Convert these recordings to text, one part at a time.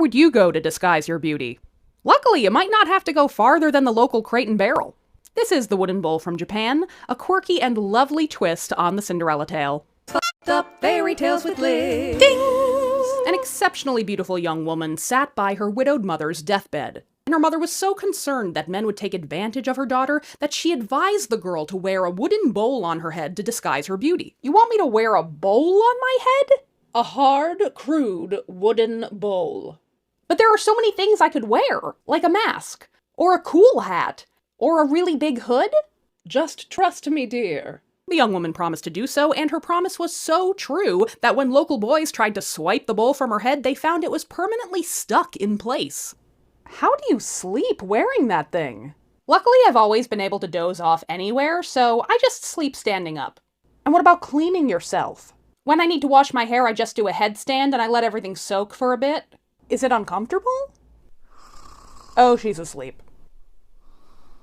would you go to disguise your beauty? Luckily, you might not have to go farther than the local Crate and Barrel. This is the wooden bowl from Japan, a quirky and lovely twist on the Cinderella tale. Fucked up fairy tales with Liz. Ding! An exceptionally beautiful young woman sat by her widowed mother's deathbed. And her mother was so concerned that men would take advantage of her daughter that she advised the girl to wear a wooden bowl on her head to disguise her beauty. You want me to wear a bowl on my head? A hard, crude, wooden bowl. But there are so many things I could wear, like a mask, or a cool hat, or a really big hood. Just trust me, dear. The young woman promised to do so, and her promise was so true that when local boys tried to swipe the bowl from her head, they found it was permanently stuck in place. How do you sleep wearing that thing? Luckily, I've always been able to doze off anywhere, so I just sleep standing up. And what about cleaning yourself? When I need to wash my hair, I just do a headstand and I let everything soak for a bit. Is it uncomfortable? Oh, she's asleep.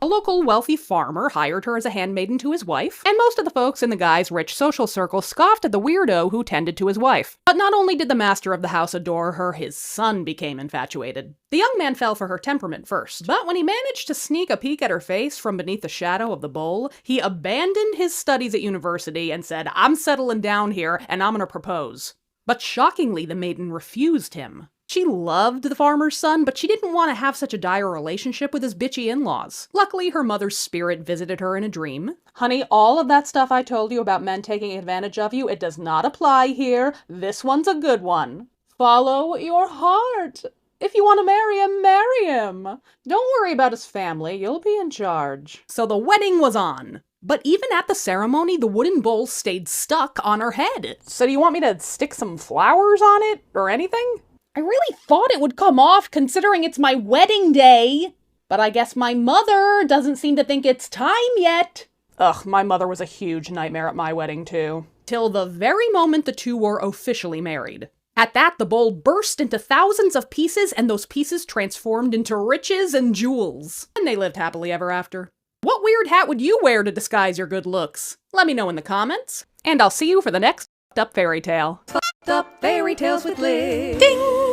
A local wealthy farmer hired her as a handmaiden to his wife, and most of the folks in the guy's rich social circle scoffed at the weirdo who tended to his wife. But not only did the master of the house adore her, his son became infatuated. The young man fell for her temperament first, but when he managed to sneak a peek at her face from beneath the shadow of the bowl, he abandoned his studies at university and said, "I'm settling down here, and I'm gonna propose." But shockingly, the maiden refused him. She loved the farmer's son, but she didn't want to have such a dire relationship with his bitchy in-laws. Luckily, her mother's spirit visited her in a dream. "Honey, all of that stuff I told you about men taking advantage of you, it does not apply here. This one's a good one. Follow your heart. If you want to marry him, marry him. Don't worry about his family, you'll be in charge." So the wedding was on. But even at the ceremony, the wooden bowl stayed stuck on her head. So do you want me to stick some flowers on it, or anything? I really thought it would come off considering it's my wedding day. But I guess my mother doesn't seem to think it's time yet. Ugh, my mother was a huge nightmare at my wedding too. Till the very moment the two were officially married. At that, the bowl burst into thousands of pieces, and those pieces transformed into riches and jewels. And they lived happily ever after. What weird hat would you wear to disguise your good looks? Let me know in the comments. And I'll see you for the next Fucked Up Fairy Tale. Fucked up fairy tales with Liz. Ding!